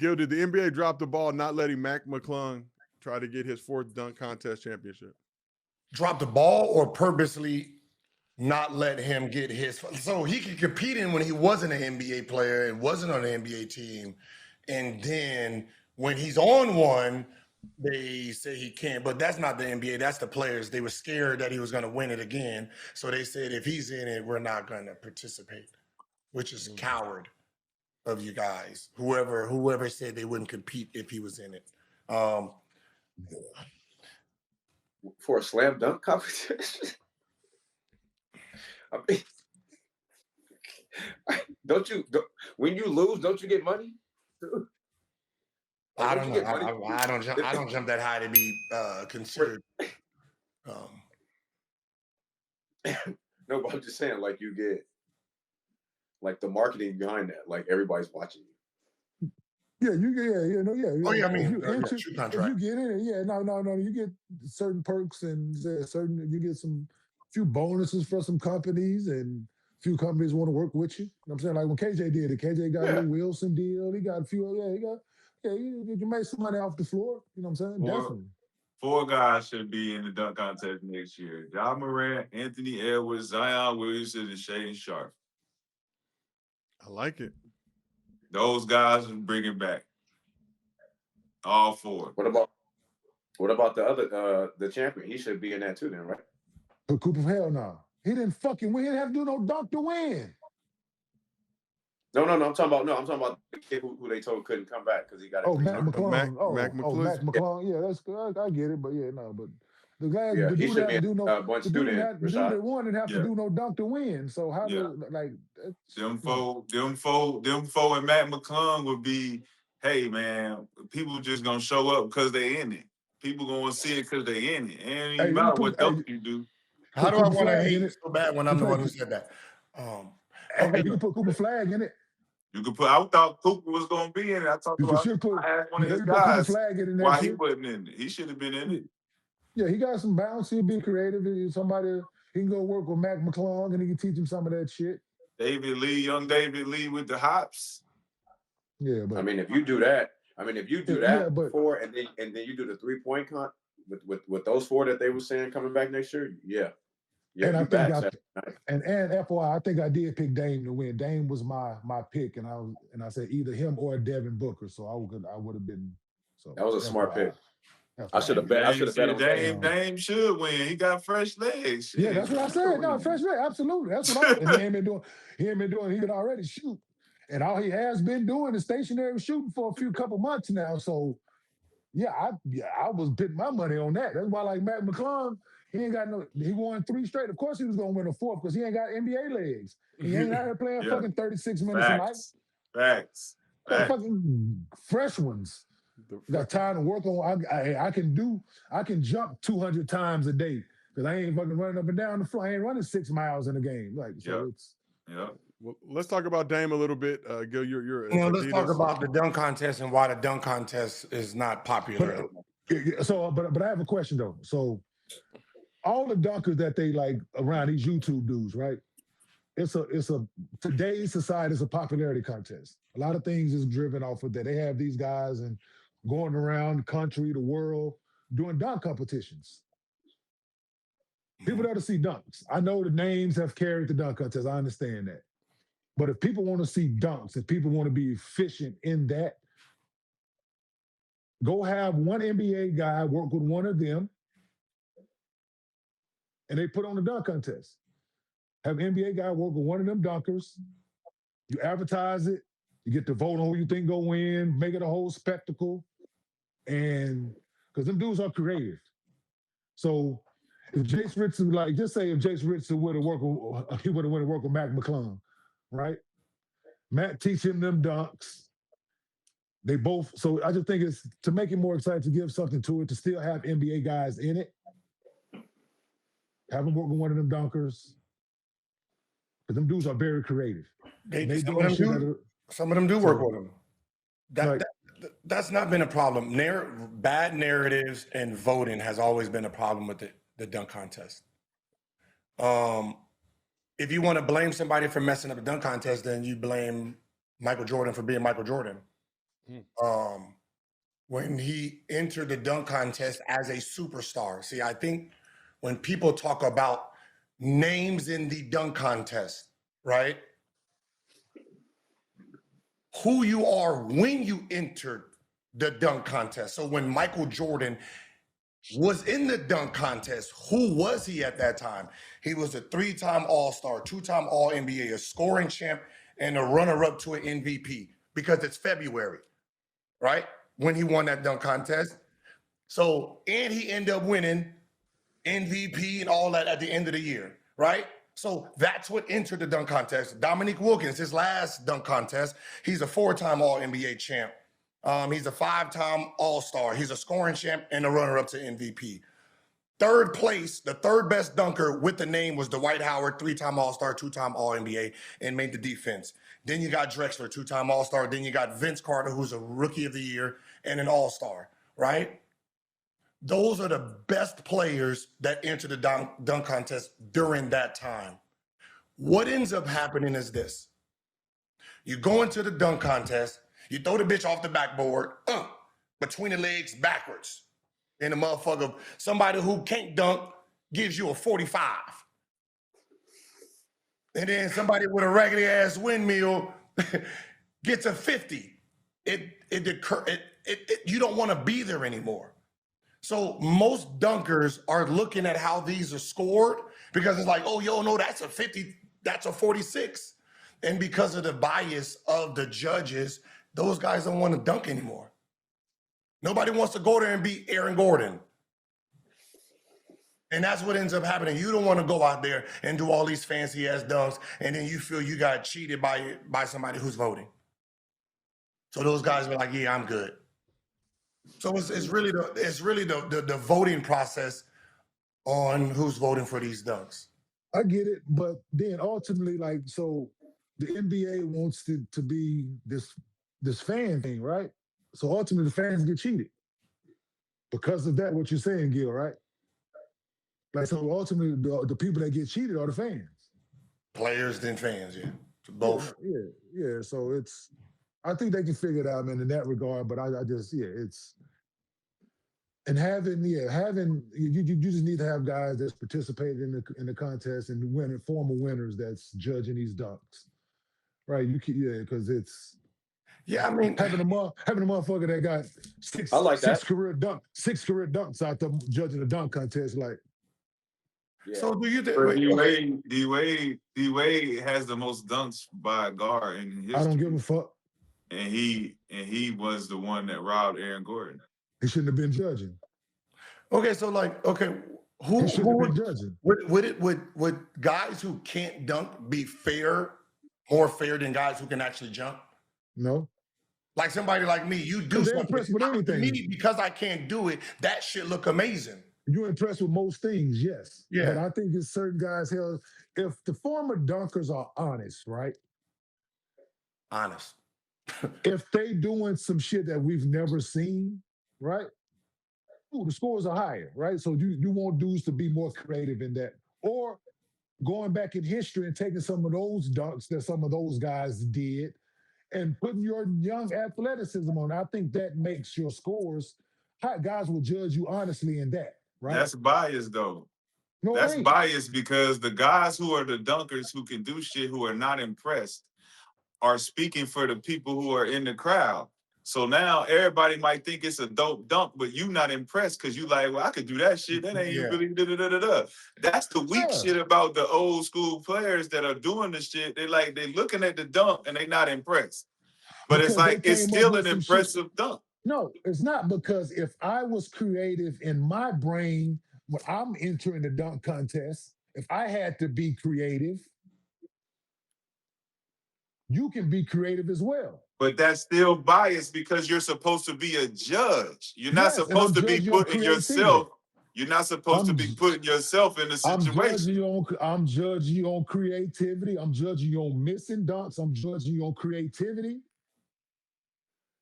Gil, did the NBA drop the ball not letting Mac McClung try to get his 4th dunk contest championship? Drop the ball or purposely not let him get his? So he could compete in when he wasn't an NBA player and wasn't on an NBA team. And then when he's on one, they say he can't. But that's not the NBA. That's the players. They were scared that he was going to win it again. So they said, if he's in it, we're not going to participate, which is coward of you guys. Whoever said they wouldn't compete if he was in it. For a slam dunk competition? I mean, when you lose, don't you get money? I don't know. I don't jump that high to be considered. No, but I'm just saying, like, you get like the marketing behind that, like everybody's watching you. Yeah, you get, Oh yeah, I mean, if you get in it, no, you get certain perks and you get few bonuses for some companies, and few companies want to work with you. You know what I'm saying? Like when KJ did it, KJ got a Wilson deal. He got a few, you can make some money off the floor. You know what I'm saying? Definitely. 4 guys should be in the dunk contest next year: Ja Morant, Anthony Edwards, Zion Williamson, and Shaedon Sharpe. I like it. Those guys will bring it back. All 4. What about the other the champion? He should be in that too, then, right? But Cooper, hell no. He didn't fucking win. He didn't have to do no dunk to win. No. I'm talking about the kid who they told couldn't come back because he got. Mac McClung. Mac McClung. Mac McClung. Yeah, that's good. I get it, but but the guy the dude that won didn't have to do no dunk to win. So how them four and Mac McClung would be, hey man, people just gonna show up because they in it. People gonna see it because they in it. And ain't matter what dunk you do. How do I want to hate it so bad when I'm the one who said that? You can put Cooper Flag in it. You could put. I thought Cooper was gonna be in it. I talked about. I asked one of his guys why he wasn't in it. He should have been in it. Yeah, he got some bounce. He'll be creative. Somebody he can go work with Mac McClung and he can teach him some of that shit. Young David Lee with the hops. Yeah, but I mean, if you do that before, and then you do the 3-point with those 4 that they were saying coming back next year, yeah. And I think and FYI, I think I did pick Dame to win. Dame was my pick, and I said either him or Devin Booker. So I would have been. So that was a smart pick. I should have bet. Dame should win. He got fresh legs. Yeah, that's what I said. No, fresh legs, absolutely. That's what and he ain't been doing. He can already shoot, and all he has been doing is stationary shooting for a couple months now. So I was betting my money on that. That's why, like Mac McClung. He won 3 straight. Of course he was going to win a 4th because he ain't got NBA legs. He ain't out here playing fucking 36 minutes a night. Facts. Fucking fresh ones. Got time to work on. I can jump 200 times a day because I ain't fucking running up and down the floor. I ain't running 6 miles in a game. Well, let's talk about Dame a little bit. Gil, let's talk about the dunk contest and why the dunk contest is not popular. But I have a question though. So all the dunkers that they like around these YouTube dudes, right? Today's society is a popularity contest. A lot of things is driven off of that. They have these guys and going around the country, the world, doing dunk competitions. People there to see dunks. I know the names have carried the dunk contest. I understand that. But if people want to see dunks, if people want to be efficient in that, go have one NBA guy work with one of them, and they put on the dunk contest. Have an NBA guy work with one of them dunkers. You advertise it. You get to vote on who you think go win. Make it a whole spectacle. And because them dudes are creative. So if Jace Richardson, just say if Jace Richardson would have went to work with Mac McClung, right? Matt teach him them dunks. They both. So I just think it's to make it more exciting to give something to it to still have NBA guys in it. Have them work with one of them dunkers. Because them dudes are very creative. Some of them do work with them. That's not been a problem. Bad narratives and voting has always been a problem with the dunk contest. If you want to blame somebody for messing up the dunk contest, then you blame Michael Jordan for being Michael Jordan. when he entered the dunk contest as a superstar. See, I think when people talk about names in the dunk contest, right? Who you are when you entered the dunk contest. So when Michael Jordan was in the dunk contest, who was he at that time? He was a 3-time All-Star, 2-time All-NBA, a scoring champ, and a runner-up to an MVP because it's February, right? When he won that dunk contest. So, and he ended up winning MVP and all that at the end of the year, right? So that's what entered the dunk contest. Dominique Wilkins, his last dunk contest, he's a 4-time All-NBA champ. He's a 5-time All-Star. He's a scoring champ and a runner-up to MVP. Third place, the third best dunker with the name was Dwight Howard, 3-time All-Star, 2-time All-NBA, and made the defense. Then you got Drexler, 2-time All-Star. Then you got Vince Carter, who's a Rookie of the Year and an All-Star, right? Those are the best players that enter the dunk contest during that time. What ends up happening is this. You go into the dunk contest, you throw the bitch off the backboard, between the legs backwards. And the motherfucker, somebody who can't dunk gives you a 45. And then somebody with a raggedy ass windmill gets a 50. You don't want to be there anymore. So most dunkers are looking at how these are scored because it's like, oh, yo, no, that's a 50, that's a 46. And because of the bias of the judges, those guys don't want to dunk anymore. Nobody wants to go there and beat Aaron Gordon. And that's what ends up happening. You don't want to go out there and do all these fancy ass dunks, and then you feel you got cheated by somebody who's voting. So those guys are like, yeah, I'm good. So it's really the voting process on who's voting for these dunks. I get it, but then ultimately, like, so the NBA wants it to be this fan thing, right? So ultimately, the fans get cheated because of that. What you're saying, Gil, right? Like, so ultimately, the people that get cheated are the fans. Players then fans, yeah, both. Yeah. So I think they can figure it out, man, in that regard. But I just, it's. And having you just need to have guys that's participated in the contest and winning former winners that's judging these dunks, right? Because it's I mean having a motherfucker that got six career dunks out there judging the dunk contest, like. Yeah. So do you think D-Wade has the most dunks by a guard in history? I don't give a fuck. And he was the one that robbed Aaron Gordon. He shouldn't have been judging. Okay, so who would judging? Would guys who can't dunk be more fair than guys who can actually jump? No. Like somebody like me, you do something with anything. Me, because I can't do it, that shit look amazing. You're impressed with most things, yes. Yeah. But I think it's certain guys, if the former dunkers are honest, right? Honest. If they doing some shit that we've never seen, right? Ooh, the scores are higher, right? So you want dudes to be more creative in that. Or going back in history and taking some of those dunks that some of those guys did and putting your young athleticism on. I think that makes your scores high. Guys will judge you honestly in that, right? That's biased, though. No, that's biased because the guys who are the dunkers who can do shit who are not impressed are speaking for the people who are in the crowd. So now everybody might think it's a dope dunk, but you not impressed because you like, well, I could do that shit. That ain't really da-da-da-da-da. That's the weak shit about the old school players that are doing the shit. They looking at the dunk and they not impressed. But because it's like, it's still an impressive dunk. No, it's not, because if I was creative in my brain when I'm entering the dunk contest, if I had to be creative, you can be creative as well. But that's still biased because you're supposed to be a judge. You're not supposed to be putting yourself. You're not supposed to be putting yourself in a situation. I'm judging you on creativity. I'm judging you on missing dunks. I'm judging you on creativity.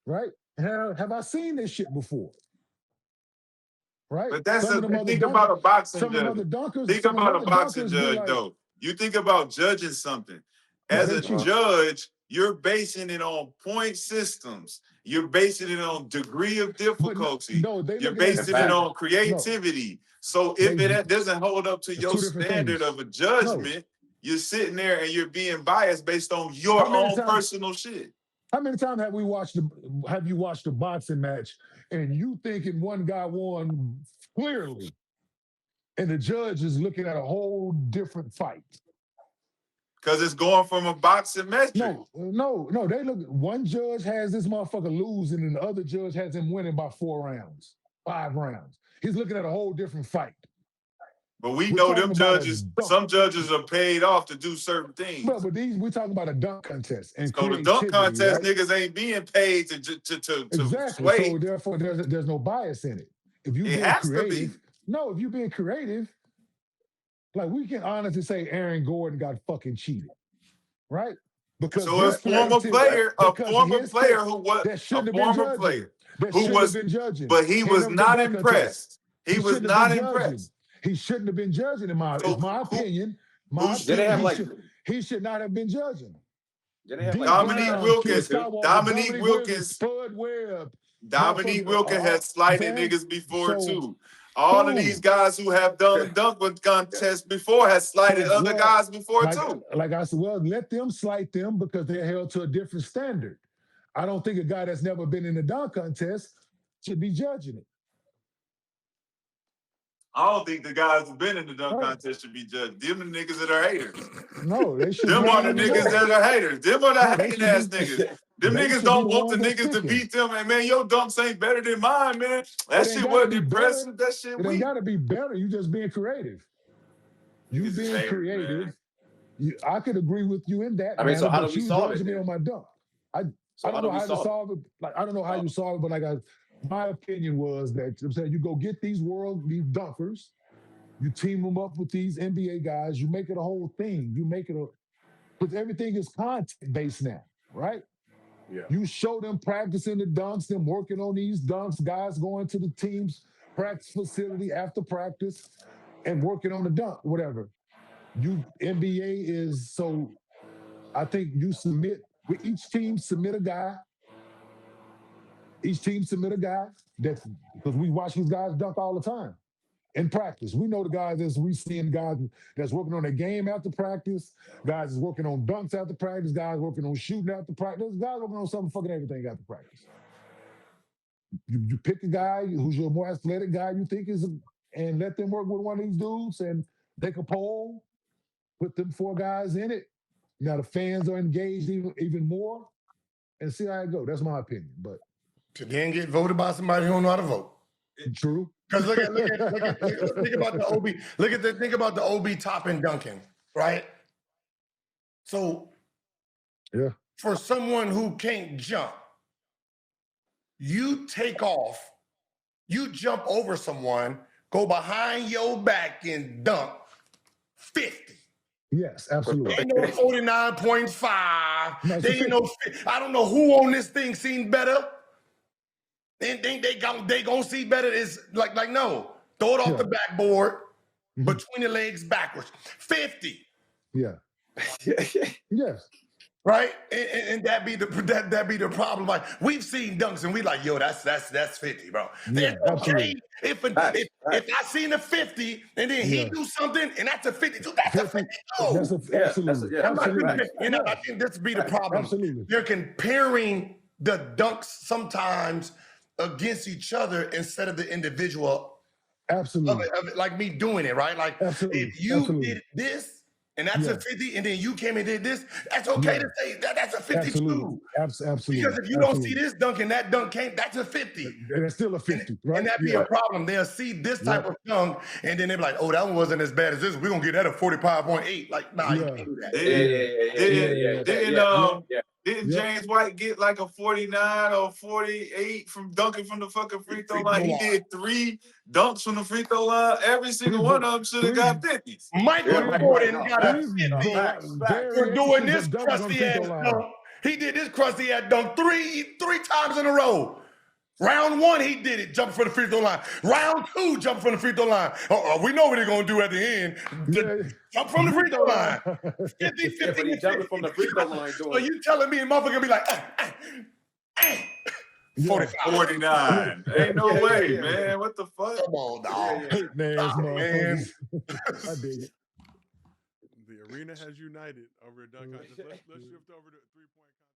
Right? Have I seen this shit before? Right? But that's think about a boxing judge. Think about a boxing judge, though. You think about judging something. As a judge, you're basing it on point systems. You're basing it on degree of difficulty. You're basing it on creativity. So if it doesn't hold up to your standard of a judgment, you're sitting there and you're being biased based on your own personal shit. How many times have you watched a boxing match and you thinking one guy won clearly, and the judge is looking at a whole different fight? Because it's going from a boxing metric. No. They look. One judge has this motherfucker losing, and the other judge has him winning by 4 rounds, 5 rounds. He's looking at a whole different fight. But we know them judges. Some judges are paid off to do certain things. But we're talking about a dunk contest, and so the dunk contest, right? Niggas ain't being paid to exactly. Sway. So therefore, there's no bias in it. If you being creative, if you're being creative. Like, we can honestly say Aaron Gordon got fucking cheated, right? Because so a former player who was been judging, but he was not impressed. He was not impressed. He shouldn't have been judging, in my opinion. He should not have been judging. Dominique Wilkins, Spud Webb. Dominique Wilkins has slighted niggas before too. All of these guys who have done dunk contests before has slighted other guys before too. Like I said, well, let them slight them because they're held to a different standard. I don't think a guy that's never been in a dunk contest should be judging it. I don't think the guys who've been in the dunk contest should be judged. Them the niggas that are haters. No, they should. Them are the niggas that are haters. Them are the hating ass niggas. Them niggas don't want the niggas to beat them. And man, your dunks ain't better than mine, man. That shit wasn't impressive. That shit weak. It ain't gotta be better. You just being creative. You being creative. I could agree with you in that. I mean, so how do we solve it? Me on my dunk. I don't know how to solve it. Like, I don't know how you solve it, but my opinion was that I'm saying you go get these dunkers, you team them up with these NBA guys, you make it a whole thing. You make it because everything is content based now, right? Yeah. You show them practicing the dunks, them working on these dunks, guys going to the team's practice facility after practice and working on the dunk, whatever. NBA is so. I think each team submit a guy. Each team submit a guy that's because we watch these guys dunk all the time in practice. We know the guys we seeing guys that's working on their game after practice, guys is working on dunks after practice, guys working on shooting after practice, guys working on something fucking everything after practice. You pick a guy who's your more athletic guy you think and let them work with one of these dudes and take a poll, put them 4 guys in it. Now the fans are engaged even more and see how it goes. That's my opinion, but. To then get voted by somebody who don't know how to vote. True. Because think about the OB. Think about the OB Toppin Duncan, right? So, yeah, for someone who can't jump, you take off, you jump over someone, go behind your back and dunk 50. Yes, absolutely. Ain't no 49.5. No, they ain't no. I don't know who on this thing seen better. And think they gonna see better. Is like no. Throw it off the backboard, between the legs backwards. 50. Yeah. Yes. Right? And that be the problem. Like, we've seen dunks and we like, yo, that's 50, bro. Yeah, okay if I seen a 50 and then he do something and that's a 52, that's a 52. Absolutely. And I think this be the problem. Absolutely. They're comparing the dunks sometimes against each other instead of the individual. Absolutely. Of it, like me doing it, right? Like, if you did this and that's a 50, and then you came and did this, that's okay to say that's a 52. Absolutely. Because if you don't see this dunk and that dunk came, that's a 50. And it's still a 50, right? And that'd be a problem. They'll see this type of dunk, and then they'll be like, oh, that one wasn't as bad as this. We're going to get that a 45.8. Like, nah, you can't do that. Didn't James White get like a 49 or 48 from dunking from the fucking free throw line? He did 3 dunks from the free throw line. Every single one of them should have got 50s. Michael Jordan got a 50 for doing this crusty ass dunk. He did this crusty ass dunk three times in a row. Round 1, he did it, jump from the free throw line. Round 2, jump from the free throw line. We know what they're going to do at the end. Jump from the free throw line. 50, 50, but he jumping from the free throw line doing. So you telling me a motherfucker gonna be like, 45. 49. Ain't no way, man. What the fuck? Come on, dog. Man, man. I dig it. The arena has united over a dunk contest. Let's shift over to 3-point contest.